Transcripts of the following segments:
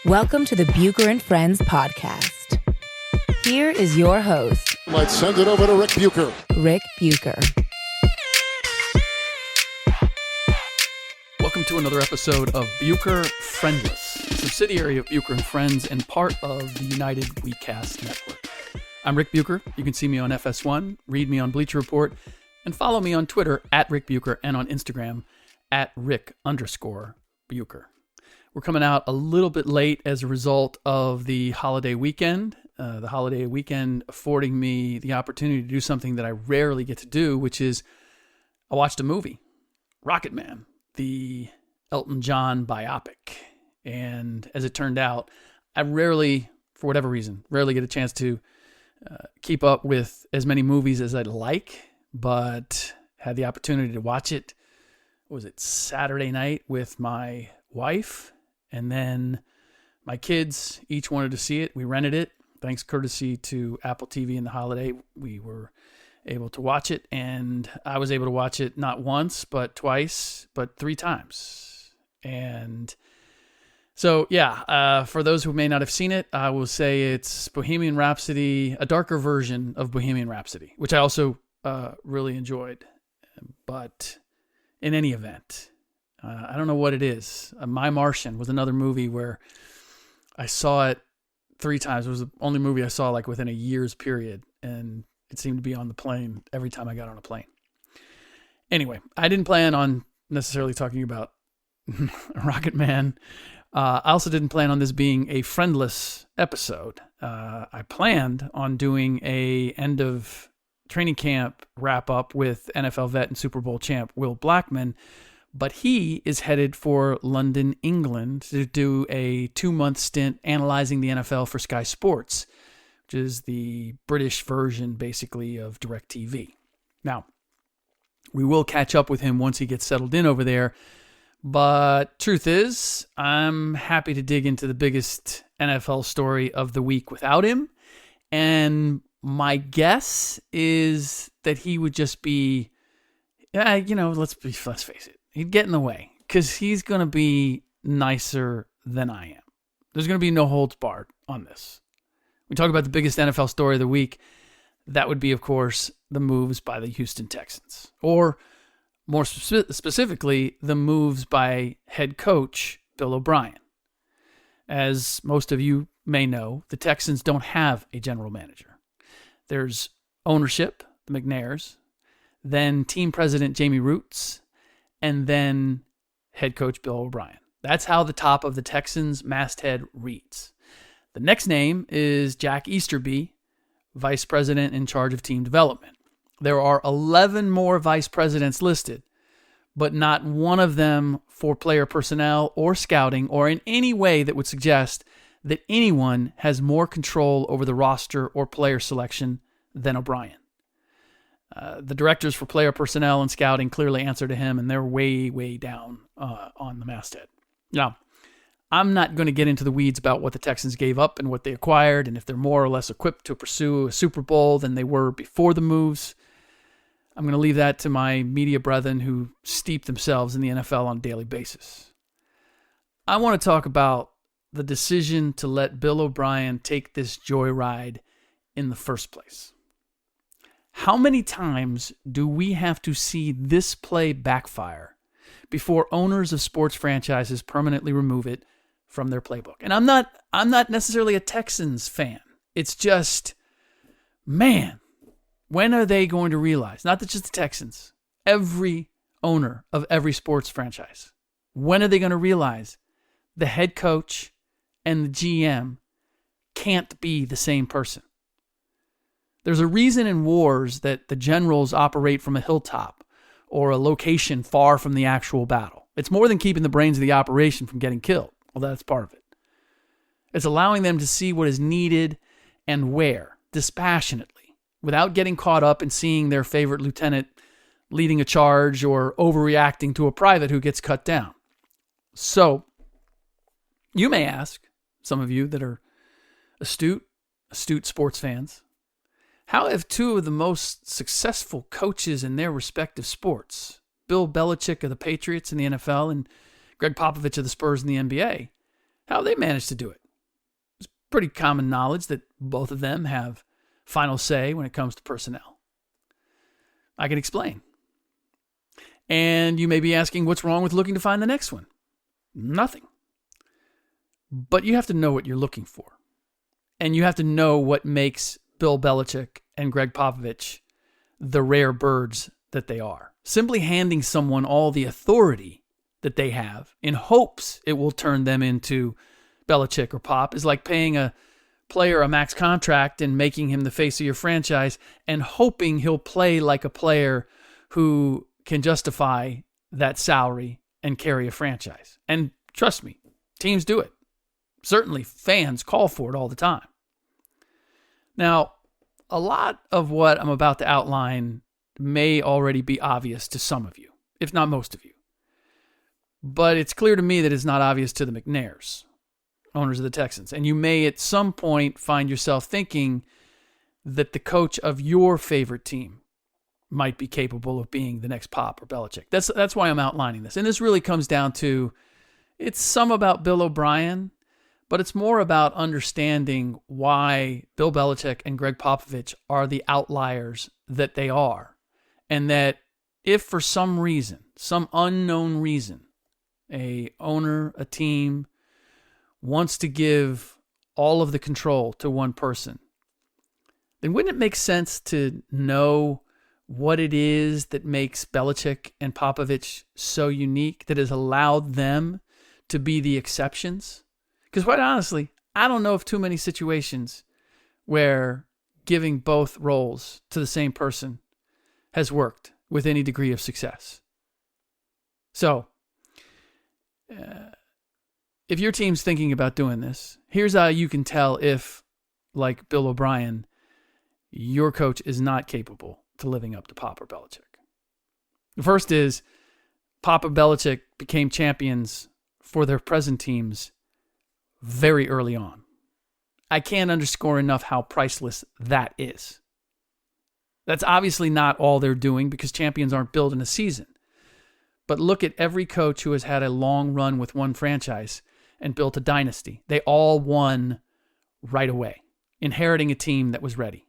Welcome to the Bucher and Friends podcast. Here is your host. Might send it over to Rick Bucher. Rick Bucher. Welcome to another episode of Bucher Friendless, a subsidiary of Bucher and Friends and part of the United WeCast network. I'm Rick Bucher. You can see me on FS1, read me on Bleacher Report, and follow me on Twitter at Rick Bucher and on Instagram at Rick_Bucher. We're coming out a little bit late as a result of the holiday weekend. The holiday weekend affording me the opportunity to do something that I rarely get to do, which is I watched a movie, Rocket Man, the Elton John biopic. And as it turned out, I rarely, for whatever reason, get a chance to keep up with as many movies as I'd like, but had the opportunity to watch it. Was it Saturday night with my wife? And then my kids each wanted to see it. We rented it. Thanks courtesy to Apple TV in the holiday. We were able to watch it, and I was able to watch it not once, but twice, but 3 times. And so, for those who may not have seen it, I will say it's Bohemian Rhapsody, a darker version of Bohemian Rhapsody, which I also really enjoyed. But in any event, I don't know what it is. My Martian was another movie where I saw it 3 times. It was the only movie I saw like within a year's period, and it seemed to be on the plane every time I got on a plane. Anyway, I didn't plan on necessarily talking about Rocket Man. I also didn't plan on this being a friendless episode. I planned on doing a end of training camp wrap up with NFL vet and Super Bowl champ Will Blackman, but he is headed for London, England to do a 2-month stint analyzing the NFL for Sky Sports, which is the British version, basically, of DirecTV. Now, we will catch up with him once he gets settled in over there, but truth is, I'm happy to dig into the biggest NFL story of the week without him, and my guess is that he would just be, let's face it, he'd get in the way, because he's going to be nicer than I am. There's going to be no holds barred on this. We talk about the biggest NFL story of the week. That would be, of course, the moves by the Houston Texans. Or, more specifically, the moves by head coach Bill O'Brien. As most of you may know, the Texans don't have a general manager. There's ownership, the McNairs, then team president Jamie Roots, and then head coach Bill O'Brien. That's how the top of the Texans masthead reads. The next name is Jack Easterby, vice president in charge of team development. There are 11 more vice presidents listed, but not one of them for player personnel or scouting or in any way that would suggest that anyone has more control over the roster or player selection than O'Brien. The directors for player personnel and scouting clearly answer to him, and they're way, way down on the masthead. Now, I'm not going to get into the weeds about what the Texans gave up and what they acquired, and if they're more or less equipped to pursue a Super Bowl than they were before the moves. I'm going to leave that to my media brethren who steep themselves in the NFL on a daily basis. I want to talk about the decision to let Bill O'Brien take this joyride in the first place. How many times do we have to see this play backfire before owners of sports franchises permanently remove it from their playbook? And I'm not necessarily a Texans fan. It's just, man, when are they going to realize, not that just the Texans, every owner of every sports franchise, when are they going to realize the head coach and the GM can't be the same person? There's a reason in wars that the generals operate from a hilltop or a location far from the actual battle. It's more than keeping the brains of the operation from getting killed. Well, that's part of it. It's allowing them to see what is needed and where, dispassionately, without getting caught up in seeing their favorite lieutenant leading a charge or overreacting to a private who gets cut down. So, you may ask, some of you that are astute sports fans, how have 2 of the most successful coaches in their respective sports, Bill Belichick of the Patriots in the NFL and Greg Popovich of the Spurs in the NBA, how they managed to do it. It's pretty common knowledge that both of them have final say when it comes to personnel. I can explain. And you may be asking, what's wrong with looking to find the next one? Nothing. But you have to know what you're looking for. And you have to know what makes Bill Belichick and Greg Popovich the rare birds that they are. Simply handing someone all the authority that they have in hopes it will turn them into Belichick or Pop is like paying a player a max contract and making him the face of your franchise and hoping he'll play like a player who can justify that salary and carry a franchise. And trust me, teams do it. Certainly fans call for it all the time. Now, a lot of what I'm about to outline may already be obvious to some of you, if not most of you. But it's clear to me that it's not obvious to the McNairs, owners of the Texans. And you may at some point find yourself thinking that the coach of your favorite team might be capable of being the next Pop or Belichick. That's why I'm outlining this. And this really comes down to, it's some about Bill O'Brien, but it's more about understanding why Bill Belichick and Greg Popovich are the outliers that they are. And that if for some reason, some unknown reason, a owner, a team wants to give all of the control to one person, then wouldn't it make sense to know what it is that makes Belichick and Popovich so unique that has allowed them to be the exceptions? Because quite honestly, I don't know of too many situations where giving both roles to the same person has worked with any degree of success. So, if your team's thinking about doing this, here's how you can tell if, like Bill O'Brien, your coach is not capable to living up to Pop or Belichick. The first is Pop and Belichick became champions for their present teams very early on. I can't underscore enough how priceless that is. That's obviously not all they're doing because champions aren't built in a season. But look at every coach who has had a long run with one franchise and built a dynasty. They all won right away, inheriting a team that was ready.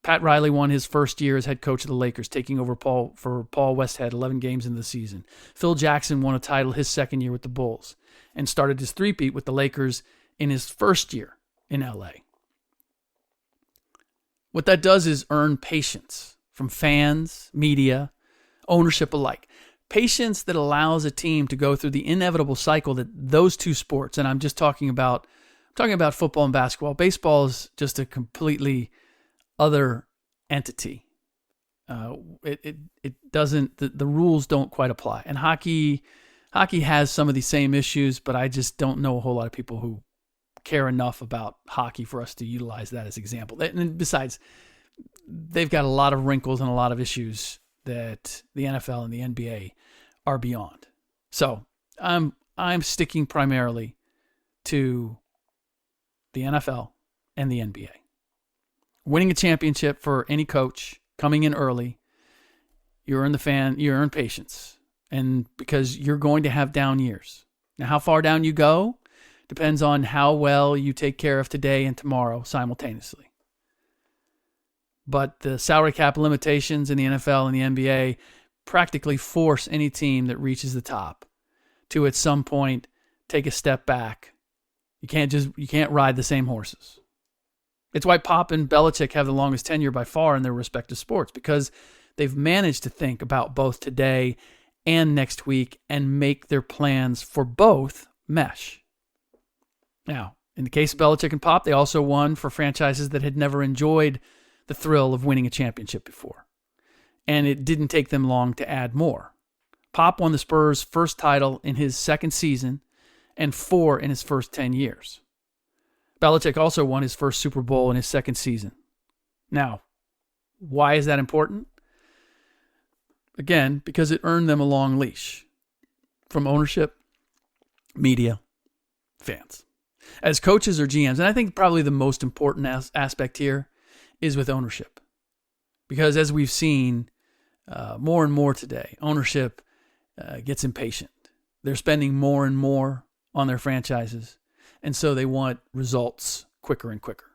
Pat Riley won his first year as head coach of the Lakers, taking over for Paul Westhead 11 games into the season. Phil Jackson won a title his second year with the Bulls and started his three-peat with the Lakers in his first year in LA. What that does is earn patience from fans, media, ownership alike. Patience that allows a team to go through the inevitable cycle that those two sports, and I'm talking about football and basketball. Baseball is just a completely other entity. It doesn't, the rules don't quite apply. And hockey has some of the same issues, but I just don't know a whole lot of people who care enough about hockey for us to utilize that as example. And besides, they've got a lot of wrinkles and a lot of issues that the NFL and the NBA are beyond. So I'm sticking primarily to the NFL and the NBA. Winning a championship for any coach coming in early, you earn patience. And because you're going to have down years. Now, how far down you go depends on how well you take care of today and tomorrow simultaneously. But the salary cap limitations in the NFL and the NBA practically force any team that reaches the top to at some point take a step back. You can't ride the same horses. It's why Pop and Belichick have the longest tenure by far in their respective sports, because they've managed to think about both today and next week and make their plans for both mesh. Now, in the case of Belichick and Pop, they also won for franchises that had never enjoyed the thrill of winning a championship before. And it didn't take them long to add more. Pop won the Spurs' first title in his second season and 4 in his first 10 years. Belichick also won his first Super Bowl in his second season. Now, why is that important? Again, because it earned them a long leash from ownership, media, fans. As coaches or GMs, and I think probably the most important aspect here is with ownership. Because as we've seen more and more today, ownership gets impatient. They're spending more and more on their franchises. and so they want results quicker and quicker.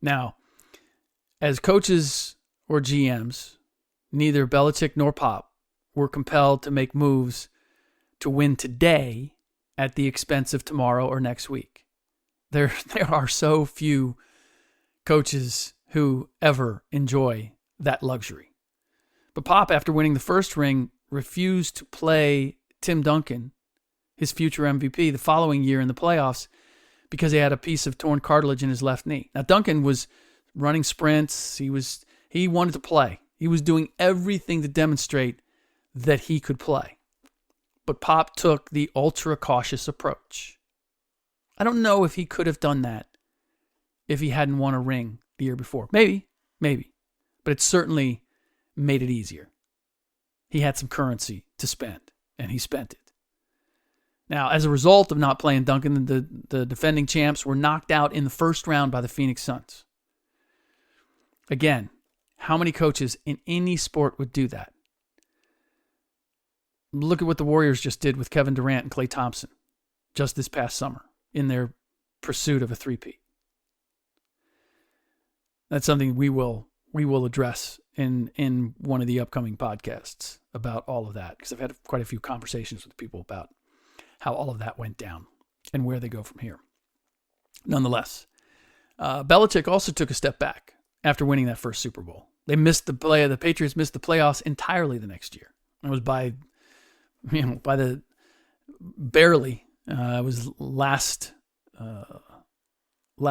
Now, as coaches or GMs, neither Belichick nor Pop were compelled to make moves to win today at the expense of tomorrow or next week. There are so few coaches who ever enjoy that luxury. But Pop, after winning the first ring, refused to play Tim Duncan, his future MVP, the following year in the playoffs because he had a piece of torn cartilage in his left knee. Now, Duncan was running sprints. He wanted to play. He was doing everything to demonstrate that he could play. But Pop took the ultra-cautious approach. I don't know if he could have done that if he hadn't won a ring the year before. Maybe. But it certainly made it easier. He had some currency to spend, and he spent it. Now, as a result of not playing Duncan, the defending champs were knocked out in the first round by the Phoenix Suns. Again, how many coaches in any sport would do that? Look at what the Warriors just did with Kevin Durant and Klay Thompson just this past summer in their pursuit of a three-peat. That's something we will address in one of the upcoming podcasts about all of that, because I've had quite a few conversations with people about how all of that went down and where they go from here. Nonetheless, Belichick also took a step back after winning that first Super Bowl. The Patriots missed the playoffs entirely the next year. It was by the barely. It was last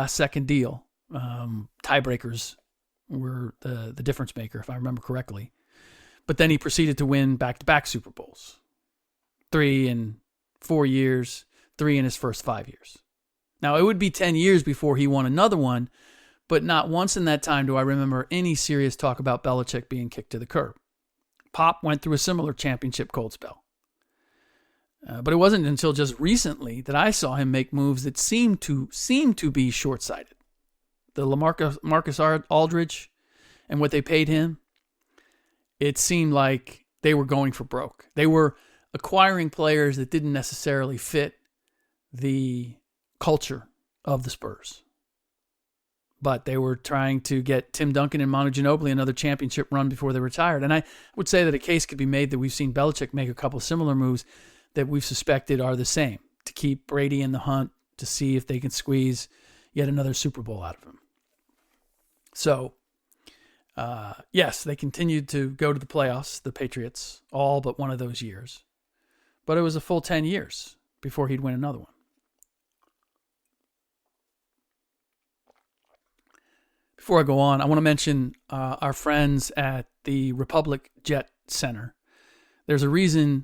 second deal. Tiebreakers were the difference maker, if I remember correctly. But then he proceeded to win back-to-back Super Bowls. 3 in 4 years, 3 in his first 5 years. Now, it would be 10 years before he won another one, but not once in that time do I remember any serious talk about Belichick being kicked to the curb. Pop went through a similar championship cold spell. But it wasn't until just recently that I saw him make moves that seemed to be short-sighted. The Marcus Aldridge and what they paid him, it seemed like they were going for broke. They were acquiring players that didn't necessarily fit the culture of the Spurs. But they were trying to get Tim Duncan and Manu Ginobili another championship run before they retired. And I would say that a case could be made that we've seen Belichick make a couple of similar moves that we've suspected are the same, to keep Brady in the hunt, to see if they can squeeze yet another Super Bowl out of him. So, yes, they continued to go to the playoffs, the Patriots, all but one of those years. But it was a full 10 years before he'd win another one. Before I go on, I want to mention our friends at the Republic Jet Center. There's a reason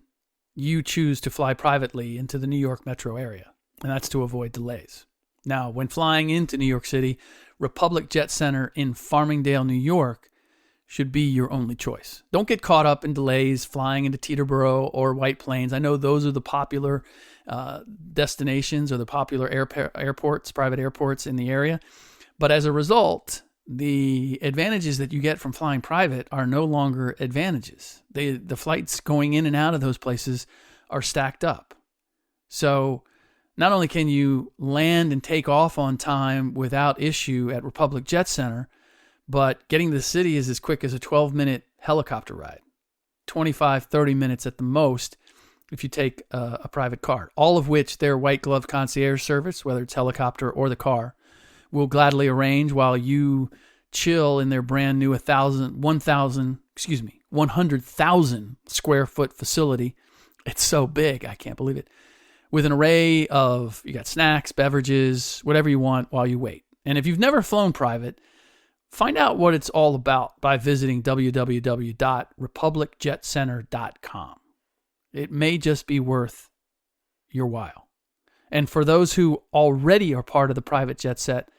you choose to fly privately into the New York metro area, and that's to avoid delays. Now, when flying into New York City, Republic Jet Center in Farmingdale, New York, should be your only choice. Don't get caught up in delays flying into Teterboro or White Plains. I know those are the popular destinations or the popular airports, private airports in the area. But as a result, the advantages that you get from flying private are no longer advantages. The flights going in and out of those places are stacked up. So not only can you land and take off on time without issue at Republic Jet Center, but getting to the city is as quick as a 12-minute helicopter ride. 25, 30 minutes at the most if you take a private car. All of which their white glove concierge service, whether it's helicopter or the car, will gladly arrange while you chill in their brand new 100,000 square foot facility. It's so big, I can't believe it. With an array of, you got snacks, beverages, whatever you want while you wait. And if you've never flown private, find out what it's all about by visiting www.republicjetcenter.com. It may just be worth your while. And for those who already are part of the private jet set,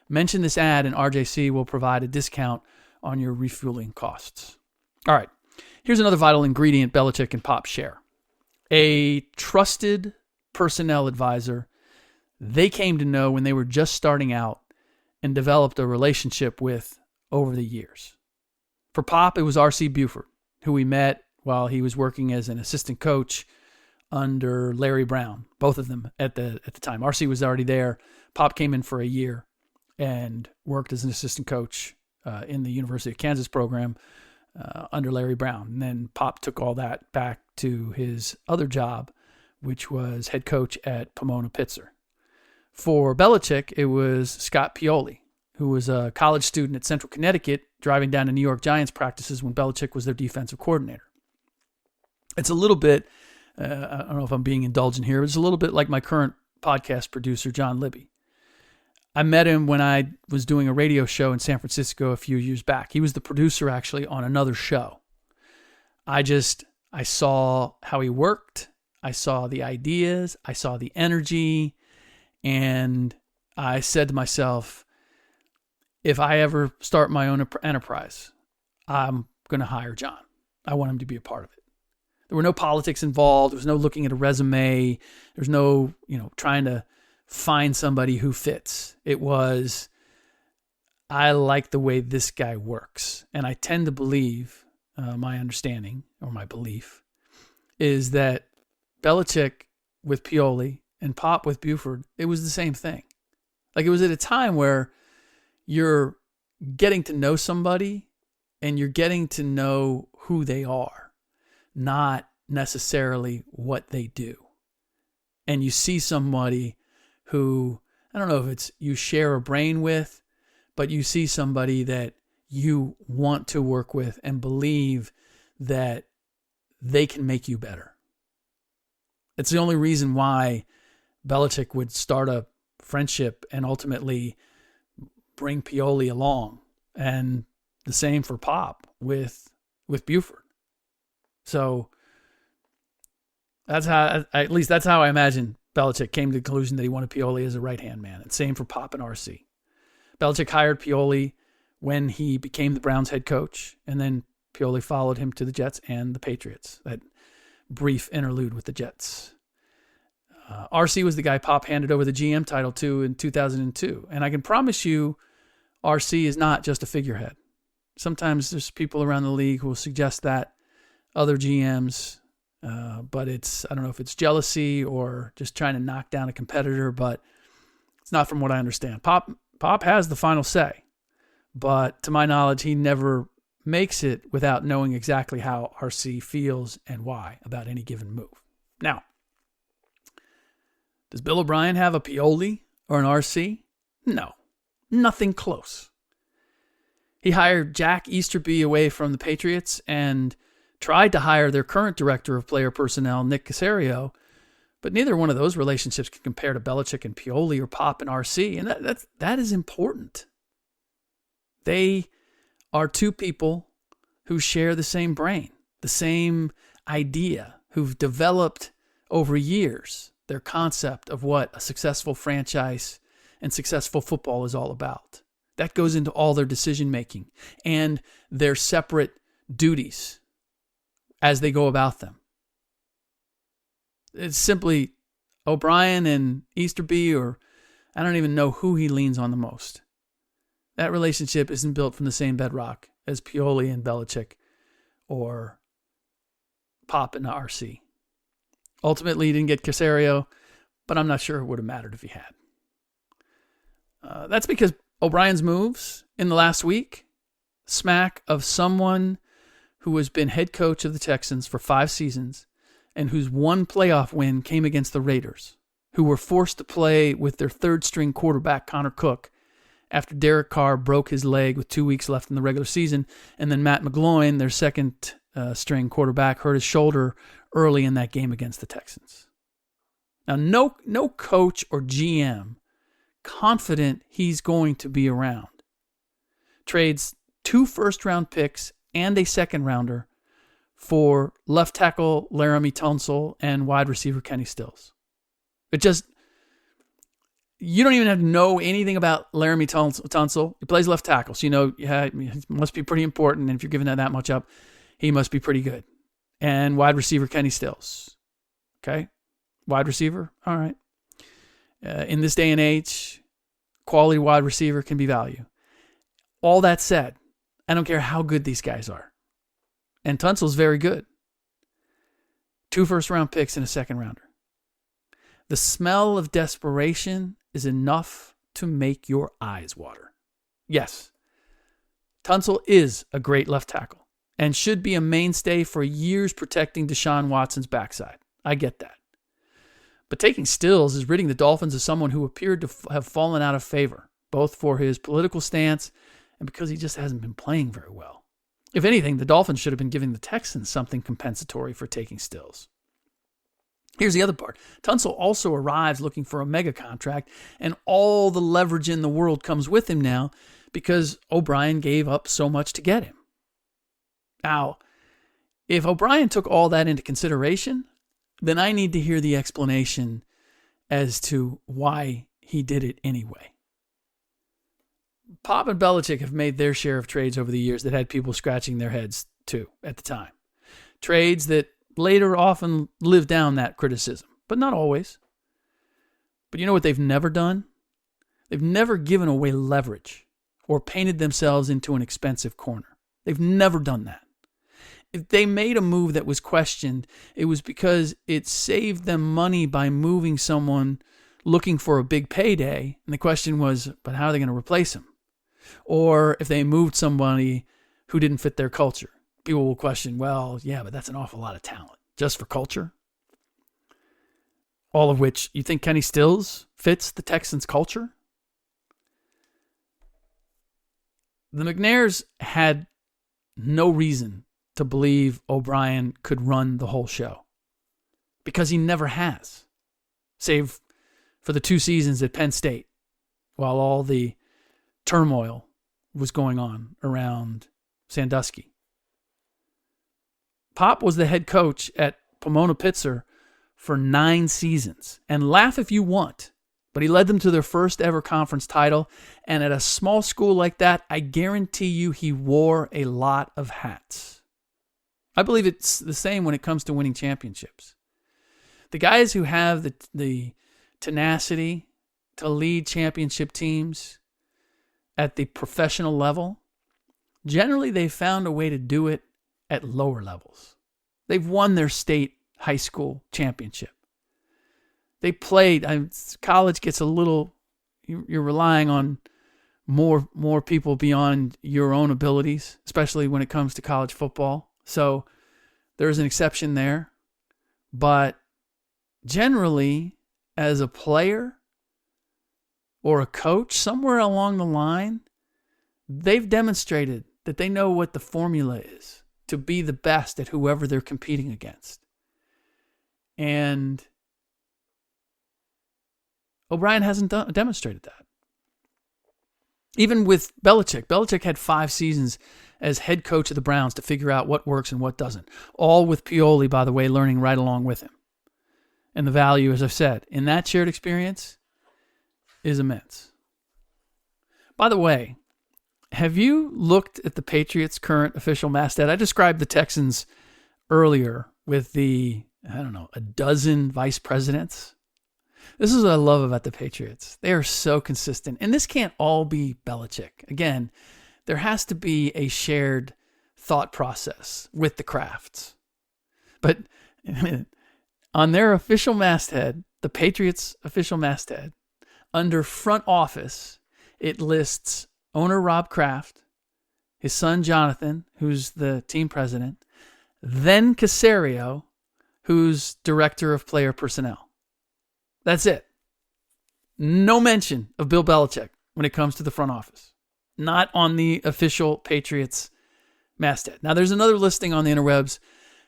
mention this ad and RJC will provide a discount on your refueling costs. All right, here's another vital ingredient Belichick and Pop share. A trusted personnel advisor they came to know when they were just starting out and developed a relationship with over the years. For Pop, it was R.C. Buford, who we met while he was working as an assistant coach under Larry Brown, both of them at the time. RC was already there. Pop came in for a year and worked as an assistant coach in the University of Kansas program under Larry Brown. And then Pop took all that back to his other job, which was head coach at Pomona Pitzer. For Belichick, it was Scott Pioli, who was a college student at Central Connecticut, driving down to New York Giants practices when Belichick was their defensive coordinator. It's a little bit, I don't know if I'm being indulgent here, but it's a little bit like my current podcast producer, John Libby. I met him when I was doing a radio show in San Francisco a few years back. He was the producer actually on another show. I saw how he worked. I saw the ideas. I saw the energy. And I said to myself, if I ever start my own enterprise, I'm going to hire John. I want him to be a part of it. There were no politics involved. There was no looking at a resume. There's no, trying to find somebody who fits. It was, I like the way this guy works. And I tend to believe, my understanding or my belief is that Belichick with Pioli and Pop with Buford, it was the same thing. Like, it was at a time where you're getting to know somebody and you're getting to know who they are, not necessarily what they do. And you see somebody who, I don't know if it's you share a brain with, but you see somebody that you want to work with and believe that they can make you better. It's the only reason why Belichick would start a friendship and ultimately bring Pioli along. And the same for Pop with Buford. So that's how, at least that's how I imagine Belichick came to the conclusion that he wanted Pioli as a right-hand man. And same for Pop and RC. Belichick hired Pioli when he became the Browns head coach, and then Pioli followed him to the Jets and the Patriots. That brief interlude with the Jets. RC was the guy Pop handed over the GM title to in 2002. And I can promise you, RC is not just a figurehead. Sometimes there's people around the league who will suggest that, other GMs, but I don't know if it's jealousy or just trying to knock down a competitor, but it's not from what I understand. Pop has the final say, but to my knowledge, he never makes it without knowing exactly how RC feels and why about any given move. Now, does Bill O'Brien have a Pioli or an RC? No, nothing close. He hired Jack Easterby away from the Patriots and tried to hire their current director of player personnel, Nick Caserio, but neither one of those relationships can compare to Belichick and Pioli or Pop and RC, and that is important. They are two people who share the same brain, the same idea, who've developed over years their concept of what a successful franchise and successful football is all about. That goes into all their decision making and their separate duties as they go about them. It's simply O'Brien and Easterby, or I don't even know who he leans on the most. That relationship isn't built from the same bedrock as Pioli and Belichick or Pop and RC. Ultimately, he didn't get Caserio, but I'm not sure it would have mattered if he had. That's because O'Brien's moves in the last week smack of someone who has been head coach of the Texans for 5 seasons and whose one playoff win came against the Raiders, who were forced to play with their third-string quarterback, Connor Cook, after Derek Carr broke his leg with 2 weeks left in the regular season, and then Matt McGloin, their second-string quarterback, hurt his shoulder early in that game against the Texans. Now, no coach or GM confident he's going to be around trades 2 first-round picks and a second-rounder for left tackle Laramie Tunsil and wide receiver Kenny Stills. You don't even have to know anything about Laramie Tunsil. He plays left tackle, so he must be pretty important, and if you're giving that much up, he must be pretty good. And wide receiver Kenny Stills. Okay? Wide receiver? All right. In this day and age, quality wide receiver can be value. All that said, I don't care how good these guys are. And Tunsil's very good. 2 first-round picks and a second-rounder. The smell of desperation is enough to make your eyes water. Yes, Tunsil is a great left tackle and should be a mainstay for years protecting Deshaun Watson's backside. I get that. But taking Stills is ridding the Dolphins of someone who appeared to have fallen out of favor, both for his political stance and because he just hasn't been playing very well. If anything, the Dolphins should have been giving the Texans something compensatory for taking Stills. Here's the other part. Tunsil also arrives looking for a mega contract, and all the leverage in the world comes with him now because O'Brien gave up so much to get him. Now, if O'Brien took all that into consideration, then I need to hear the explanation as to why he did it anyway. Pop and Belichick have made their share of trades over the years that had people scratching their heads too at the time. Trades that later often live down that criticism, but not always. But you know what they've never done? They've never given away leverage or painted themselves into an expensive corner. They've never done that. If they made a move that was questioned, it was because it saved them money by moving someone looking for a big payday. And the question was, but how are they going to replace him? Or if they moved somebody who didn't fit their culture. People will question, well, yeah, but that's an awful lot of talent just for culture. All of which, you think Kenny Stills fits the Texans' culture? The McNairs had no reason to believe O'Brien could run the whole show because he never has, save for the 2 seasons at Penn State while all the turmoil was going on around Sandusky. Pop was the head coach at Pomona Pitzer for 9 seasons. And laugh if you want, but he led them to their first ever conference title. And at a small school like that, I guarantee you he wore a lot of hats. I believe it's the same when it comes to winning championships. The guys who have the tenacity to lead championship teams at the professional level, generally they've found a way to do it at lower levels. They've won their state high school championship. They played. College gets a little. You're relying on more people beyond your own abilities, especially when it comes to college football. So there's an exception there, but generally, as a player or a coach, somewhere along the line, they've demonstrated that they know what the formula is to be the best at whoever they're competing against. And O'Brien hasn't demonstrated that. Even with Belichick had 5 seasons as head coach of the Browns to figure out what works and what doesn't. All with Pioli, by the way, learning right along with him. And the value, as I've said, in that shared experience is immense. By the way, have you looked at the Patriots' current official masthead? I described the Texans earlier with a dozen vice presidents. This is what I love about the Patriots. They are so consistent. And this can't all be Belichick. Again, there has to be a shared thought process with the Crafts. But on their official masthead, the Patriots' official masthead, under front office, it lists owner Rob Kraft, his son Jonathan, who's the team president, then Caserio, who's director of player personnel. That's it. No mention of Bill Belichick when it comes to the front office. Not on the official Patriots masthead. Now, there's another listing on the interwebs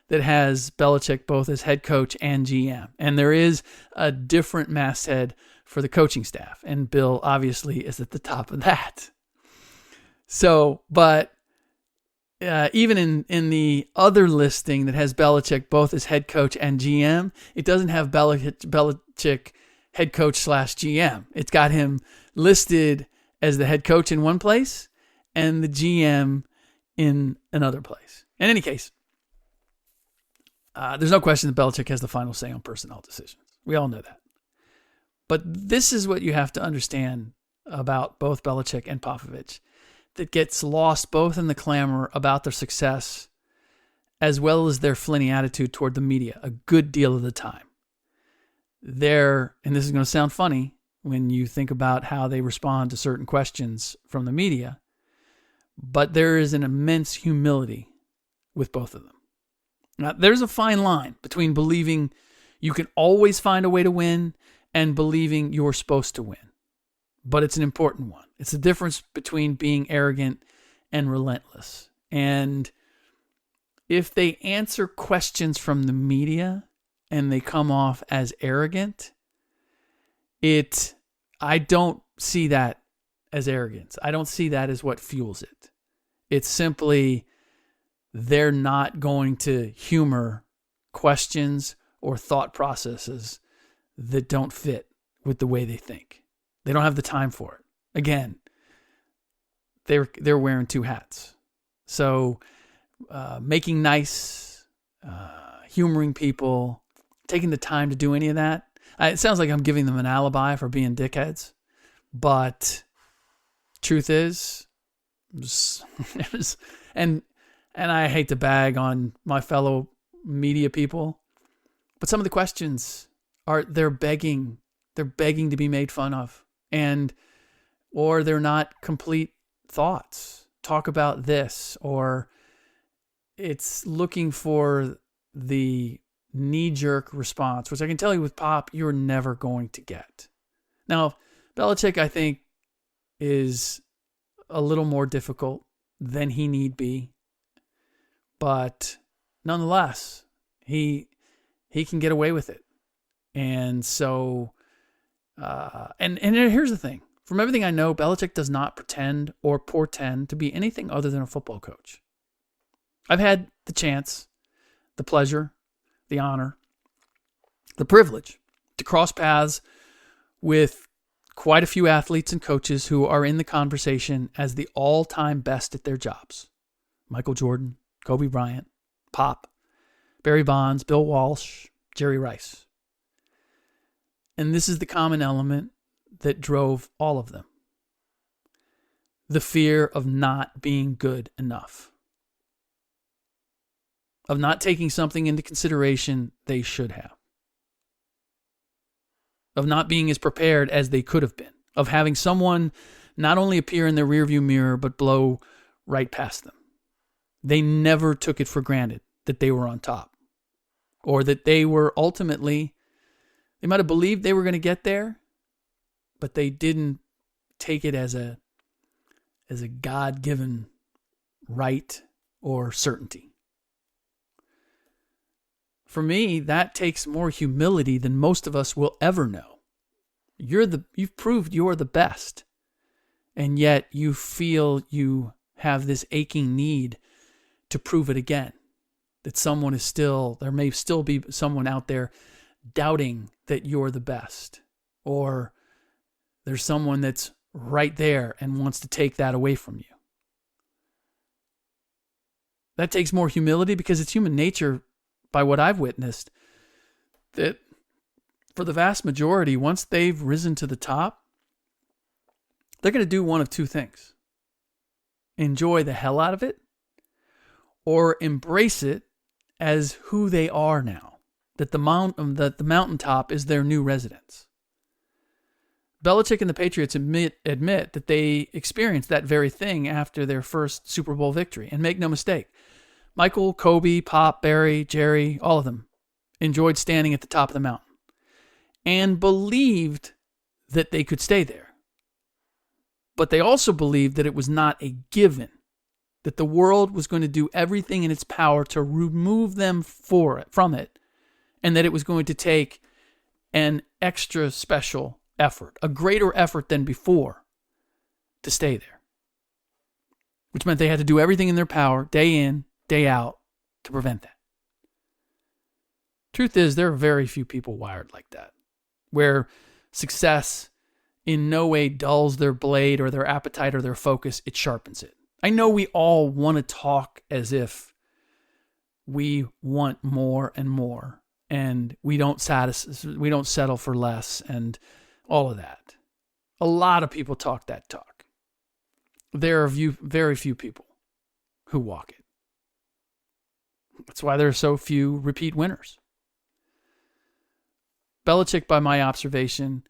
that has Belichick both as head coach and GM. And there is a different masthead for the coaching staff. And Bill obviously is at the top of that. So, but even in the other listing that has Belichick both as head coach and GM, it doesn't have Belichick head coach / GM. It's got him listed as the head coach in one place and the GM in another place. In any case, there's no question that Belichick has the final say on personnel decisions. We all know that. But this is what you have to understand about both Belichick and Popovich that gets lost both in the clamor about their success as well as their flinty attitude toward the media a good deal of the time. And this is going to sound funny when you think about how they respond to certain questions from the media, but there is an immense humility with both of them. Now, there's a fine line between believing you can always find a way to win and believing you're supposed to win. But it's an important one. It's the difference between being arrogant and relentless. And if they answer questions from the media and they come off as arrogant, I don't see that as arrogance. I don't see that as what fuels it. It's simply they're not going to humor questions or thought processes that don't fit with the way they think. They don't have the time for it. Again, they're wearing two hats. So making nice, humoring people, taking the time to do any of that, it sounds like I'm giving them an alibi for being dickheads. But truth is, and I hate to bag on my fellow media people, but some of the questions they're begging to be made fun of, or they're not complete thoughts. Talk about this, or it's looking for the knee-jerk response, which I can tell you with Pop, you're never going to get. Now, Belichick, I think, is a little more difficult than he need be, but nonetheless, he can get away with it. And so, and here's the thing. From everything I know, Belichick does not pretend or portend to be anything other than a football coach. I've had the chance, the pleasure, the honor, the privilege to cross paths with quite a few athletes and coaches who are in the conversation as the all-time best at their jobs. Michael Jordan, Kobe Bryant, Pop, Barry Bonds, Bill Walsh, Jerry Rice. And this is the common element that drove all of them. The fear of not being good enough. Of not taking something into consideration they should have. Of not being as prepared as they could have been. Of having someone not only appear in their rearview mirror, but blow right past them. They never took it for granted that they were on top. Or that they were ultimately, they might have believed they were going to get there, but they didn't take it as a God-given right or certainty. For me, that takes more humility than most of us will ever know. You've proved you're the best, and yet you feel you have this aching need to prove it again. That there may still be someone out there doubting that you're the best, or there's someone that's right there and wants to take that away from you. That takes more humility because it's human nature, by what I've witnessed, that for the vast majority, once they've risen to the top, they're going to do one of two things. Enjoy the hell out of it, or embrace it as who they are now. That the mountaintop is their new residence. Belichick and the Patriots admit that they experienced that very thing after their first Super Bowl victory. And make no mistake, Michael, Kobe, Pop, Barry, Jerry, all of them enjoyed standing at the top of the mountain and believed that they could stay there. But they also believed that it was not a given, that the world was going to do everything in its power to remove them from it, and that it was going to take an extra special effort, a greater effort than before, to stay there. Which meant they had to do everything in their power, day in, day out, to prevent that. Truth is, there are very few people wired like that, where success in no way dulls their blade or their appetite or their focus, it sharpens it. I know we all want to talk as if we want more and more, and we don't settle for less, and all of that. A lot of people talk that talk. There are very few people who walk it. That's why there are so few repeat winners. Belichick, by my observation,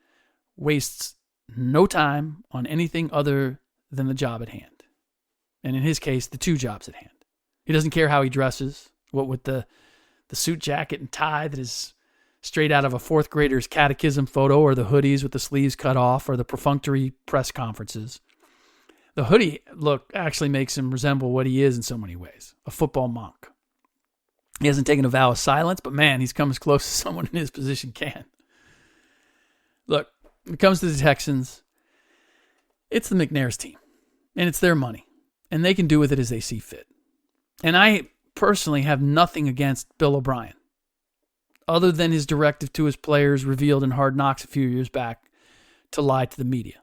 wastes no time on anything other than the job at hand. And in his case, the two jobs at hand. He doesn't care how he dresses, what with the suit jacket and tie that is straight out of a fourth grader's catechism photo, or the hoodies with the sleeves cut off, or the perfunctory press conferences. The hoodie look actually makes him resemble what he is in so many ways, a football monk. He hasn't taken a vow of silence, but man, he's come as close as someone in his position can. Look, when it comes to the Texans, it's the McNair's team, and it's their money, and they can do with it as they see fit. And I personally have nothing against Bill O'Brien, other than his directive to his players revealed in Hard Knocks a few years back to lie to the media.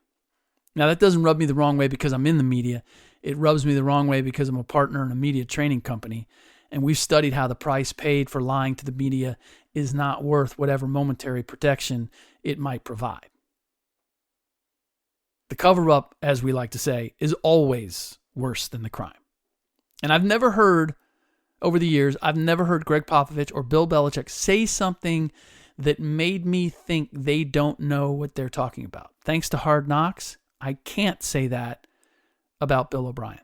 Now, that doesn't rub me the wrong way because I'm in the media. It rubs me the wrong way because I'm a partner in a media training company, and we've studied how the price paid for lying to the media is not worth whatever momentary protection it might provide. The cover-up, as we like to say, is always worse than the crime. And I've never heard, over the years, Greg Popovich or Bill Belichick say something that made me think they don't know what they're talking about. Thanks to Hard Knocks, I can't say that about Bill O'Brien.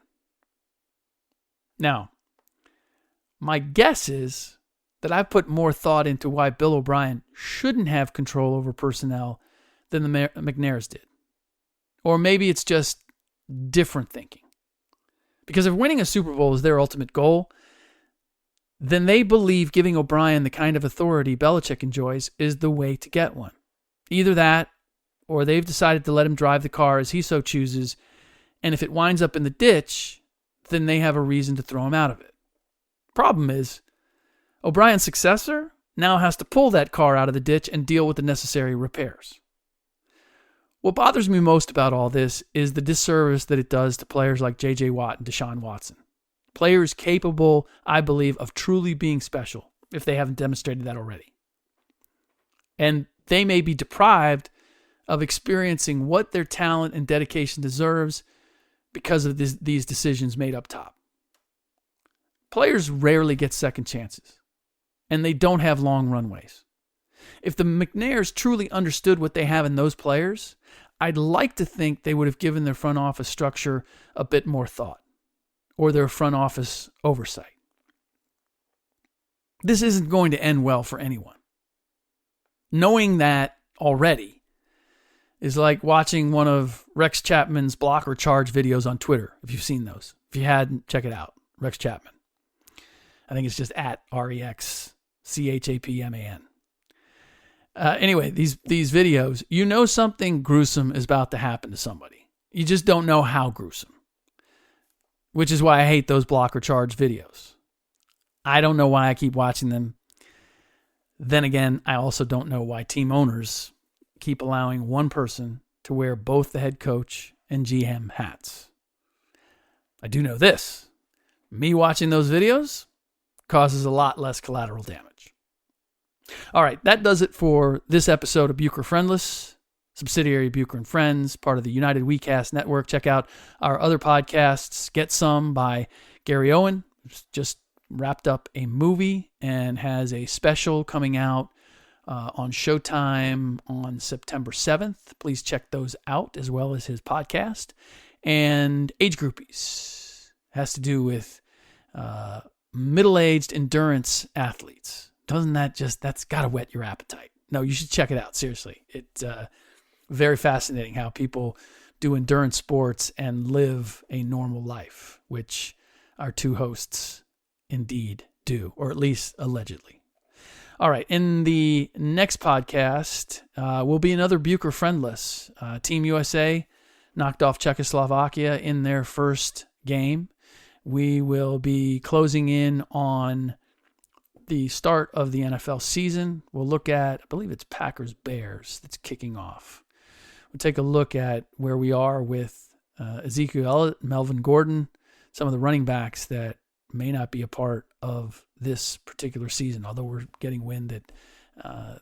Now, my guess is that I've put more thought into why Bill O'Brien shouldn't have control over personnel than the McNairs did. Or maybe it's just different thinking. Because if winning a Super Bowl is their ultimate goal, then they believe giving O'Brien the kind of authority Belichick enjoys is the way to get one. Either that, or they've decided to let him drive the car as he so chooses, and if it winds up in the ditch, then they have a reason to throw him out of it. Problem is, O'Brien's successor now has to pull that car out of the ditch and deal with the necessary repairs. What bothers me most about all this is the disservice that it does to players like J.J. Watt and Deshaun Watson. Players capable, I believe, of truly being special, if they haven't demonstrated that already. And they may be deprived of experiencing what their talent and dedication deserves because of these decisions made up top. Players rarely get second chances, and they don't have long runways. If the McNairs truly understood what they have in those players, I'd like to think they would have given their front office structure a bit more thought, or their front office oversight. This isn't going to end well for anyone. Knowing that already is like watching one of Rex Chapman's block or charge videos on Twitter, if you've seen those. If you hadn't, check it out. Rex Chapman. I think it's just at REXCHAPMAN. Anyway, these videos, you know something gruesome is about to happen to somebody. You just don't know how gruesome. Which is why I hate those block or charge videos. I don't know why I keep watching them. Then again, I also don't know why team owners keep allowing one person to wear both the head coach and GM hats. I do know this. Me watching those videos causes a lot less collateral damage. All right, that does it for this episode of Bucher Friendless, subsidiary of Bucher and Friends, part of the United WeCast network. Check out our other podcasts. Get Some by Gary Owen, who's just wrapped up a movie and has a special coming out on Showtime on September 7th. Please check those out, as well as his podcast. And Age Groupies has to do with middle-aged endurance athletes. Doesn't that's got to whet your appetite. No, you should check it out. Seriously. It's very fascinating how people do endurance sports and live a normal life, which our two hosts indeed do, or at least allegedly. All right. In the next podcast will be another Bucher Friendless. Team USA knocked off Czechoslovakia in their first game. We will be closing in on the start of the NFL season. We'll look at, I believe it's Packers-Bears that's kicking off. We'll take a look at where we are with Ezekiel Elliott, Melvin Gordon, some of the running backs that may not be a part of this particular season, although we're getting wind that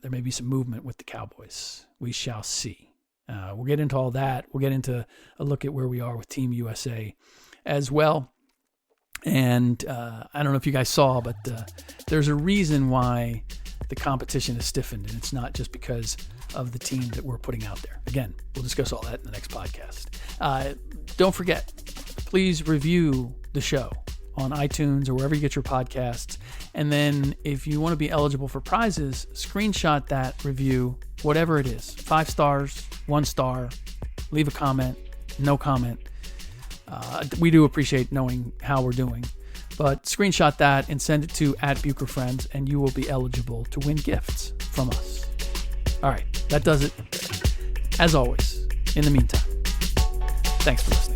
there may be some movement with the Cowboys. We shall see. We'll get into all that. We'll get into a look at where we are with Team USA as well. And I don't know if you guys saw, but there's a reason why the competition is stiffened, and it's not just because of the team that we're putting out there. Again, we'll discuss all that in the next podcast. Don't forget, please review the show on iTunes or wherever you get your podcasts. And then if you want to be eligible for prizes, screenshot that review, whatever it is, 5 stars, 1 star, leave a comment, no comment. We do appreciate knowing how we're doing, but screenshot that and send it to @BucherFriends, and you will be eligible to win gifts from us. All right, that does it. As always, in the meantime, thanks for listening.